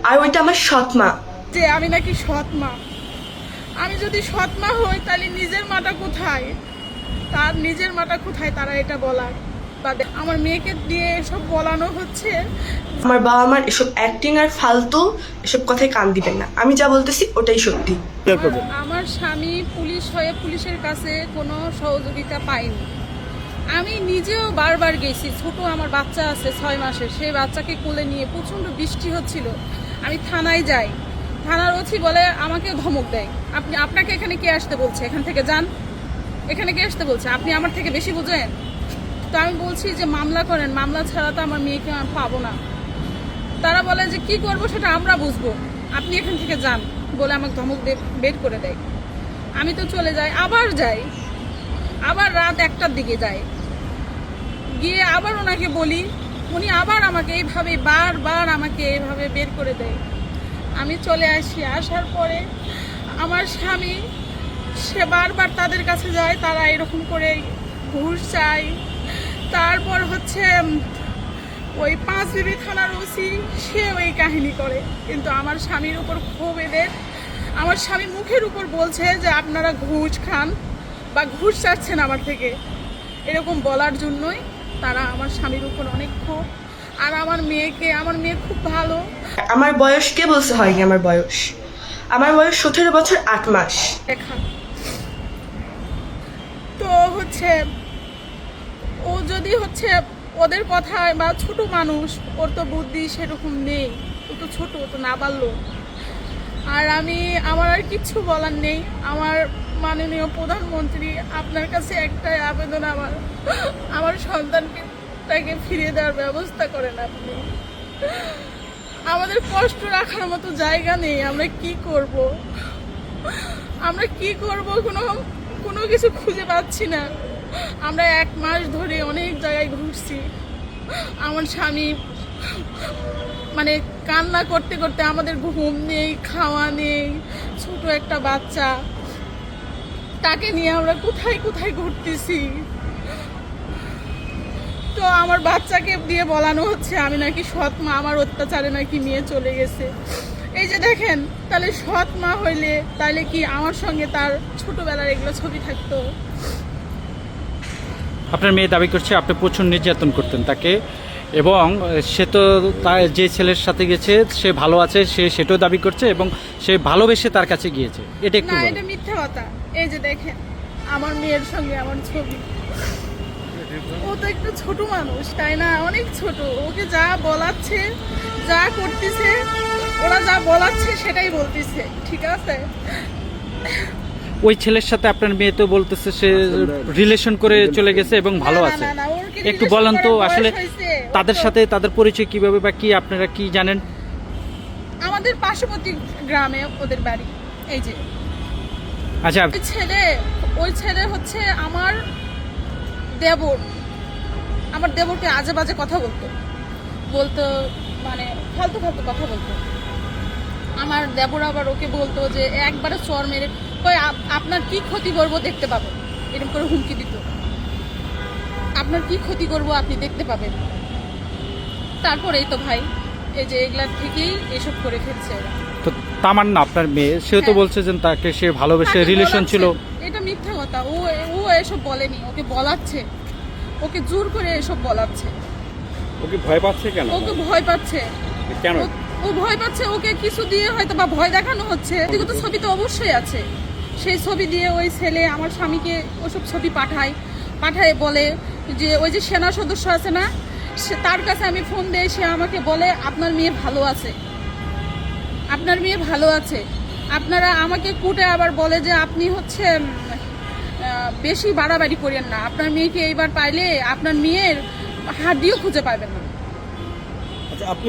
আর ওইটা আমার সৎ মা। যে আমি নাকি সৎ মা। আমি যদি সৎ মা হই তাহলে নিজের মাটা কোথায়, তার নিজের মাটা কোথায় তারা এটা বলার। আমার মেয়েকে দিয়ে এসব বলানো হচ্ছে। আমার বাবা মার এসব অ্যাক্টিং আর ফালতু এসব কথায় কান দিবেন না, আমি যা বলতেছি ওটাই সত্যি। আমার স্বামী পুলিশ হয়ে পুলিশের কাছে কোনো সহযোগিতা পাইনি। আমি নিজেও বারবার গেছি, ছোট আমার বাচ্চা আছে 6 মাসের, সেই বাচ্চাকে কোলে নিয়ে প্রচণ্ড বৃষ্টি হচ্ছিল, আমি থানায় যাই। থানার ওসি বলে আমাকে ধমক দেয়, আপনাকে এখানে কে আসতে বলছে, এখান থেকে যান, এখানে কে আসতে বলছে, আপনি আমার থেকে বেশি বোঝেন। তো আমি বলছি যে মামলা করেন, মামলা ছাড়া তো আমার মেয়েকে আমি পাবো না। তারা বলে যে কি করবো সেটা আমরা বুঝবো, আপনি এখান থেকে যান বলে আমাকে ধমক দিয়ে বের করে দেয়। আমি তো চলে যাই, আবার যাই, আবার রাত 1টার দিকে যাই, গিয়ে আবার ওনাকে বলি, উনি আবার আমাকে এইভাবে বারবার আমাকে এইভাবে বের করে দেয়। আমি চলে আসি, আসার পরে আমার স্বামী সে বারবার তাদের কাছে যায়, তারা এরকম করে ঘুষ চায়। তারপর হচ্ছে ওই 5 বিবি থানার ওসি সে ওই কাহিনী করে, কিন্তু আমার স্বামীর উপর ক্ষোভ এদের। আমার স্বামী মুখের উপর বলছে যে আপনারা ঘুষ খান বা ঘুষ চাচ্ছেন আমার থেকে, এরকম বলার জন্যই তারা আমার স্বামীর উপর অনেক ক্ষোভ। আর আমার মেয়ে খুব ভালো। আমার বয়স কে বলছে হয়নি, আমার বয়স 17 বছর 8 মাস। দেখা তো হচ্ছে ও যদি হচ্ছে ওদের কথায় বা ছোট মানুষ, ওর তো বুদ্ধি সেরকম নেই, ও তো ছোট, ও তো নাবালক। আর আমার আর কিচ্ছু বলার নেই। আমার মাননীয় প্রধানমন্ত্রী, আপনার কাছে একটাই আবেদন, আমার সন্তানকে ফিরিয়ে দেওয়ার ব্যবস্থা করেন আপনি। আমাদের কষ্ট রাখার মতো জায়গা নেই, আমরা কি করব, কোনো কিছু খুঁজে পাচ্ছি না। আমরা 1 মাস ধরে অনেক জায়গায় ঘুরছি। আমার স্বামী মানে কান্না করতে করতে, আমাদের ঘুম নেই, খাওয়া নেই, ছোট একটা বাচ্চা, তাকে নিয়ে আমরা কোথায় কোথায় ঘুরতেছি। তো আমার বাচ্চাকে দিয়ে বলানো হচ্ছে আমি নাকি সৎ মা, আমার অত্যাচারে নাকি মেয়ে চলে গেছে। এই যে দেখেন, তাহলে সৎ মা হইলে তাহলে কি আমার সঙ্গে তার ছোটবেলার এগুলো ছবি থাকতো? আপনার মেয়ে দাবি করছে আপনি প্রচুর নির্যাতন করতেন তাকে, এবং সে তো তার যে ছেলের সাথে গেছে সে ভালো আছে, সে সেটাও দাবি করছে, এবং সে ভালোবেসে তার কাছে গিয়েছে। এটা একটু না, বলুন। এটা মিথ্যা কথা। এই যে দেখেন আমার মেয়ের সঙ্গে আমার ছবি, ও তো একটু ছোট মানুষ, তাই না, অনেক ছোট। ওকে যা বলাচ্ছে, যা করতেছে, ওরা যা বলাচ্ছে সেটাই বলতেছে, ঠিক আছে। ওই ছেলের সাথে আপনার মেয়ে তো বলতেছে সে রিলেশন করে চলে গেছে এবং ভালো আছে। একটু বলেন তো আসলে তাদের সাথে তাদের পরিচয় কিভাবে বা কি, আপনারা কি জানেন? আমাদের পার্শ্ববর্তী গ্রামে ওদের বাড়ি। এই যে আচ্ছা, ওই ছেলে হচ্ছে আমার দেবর। আমার দেবরকে আজে বাজে কথা বলতো, মানে ফালতু ফালতু কথা বলতো। আমার দেবর আবার ওকে বলতো যে একবারে চর মেরে কই আপনার কি ক্ষতি করব দেখতে পাবো, এরকম করে হুমকি দিত। আপনার কি ক্ষতি করব আপনি দেখতে পাবেন। তারপরেই তো ভাই এই যে এগুলার থেকেই এসব করে ফেলছে ওরা। তো তামান না আপনার মেয়ে, সেও তো বলছে যে তাকে সে ভালোবেসে রিলেশন ছিল। এটা মিথ্যা কথা, ও এসব বলেনি, ওকে বলাচ্ছে, ওকে জোর করে এসব বলাচ্ছে। ওকে ভয় পাচ্ছে কেন? ওকে ভয় পাচ্ছে কেন? ও ভয় পাচ্ছে, ওকে কিছু দিয়ে হয়তো বা ভয় দেখানো হচ্ছে। ব্যক্তিগত ছবি তো অবশ্যই আছে, সেই ছবি দিয়ে ওই ছেলে আমার স্বামীকে ওসব ছবি পাঠায় বলে যে ওই যে সেনা সদস্য আছে না, তার কাছে আমি ফোন দিই, সে আমাকে বলে আপনার মেয়ে ভালো আছে, আপনার মেয়ে ভালো আছে। আপনারা আমাকে কুটে আবার বলে যে আপনি হচ্ছে বেশি বাড়াবাড়ি করেন না, আপনার মেয়েকে এইবার পাইলে আপনার মেয়ের হাড়িও খুঁজে পাবেন না। আচ্ছা, আপনি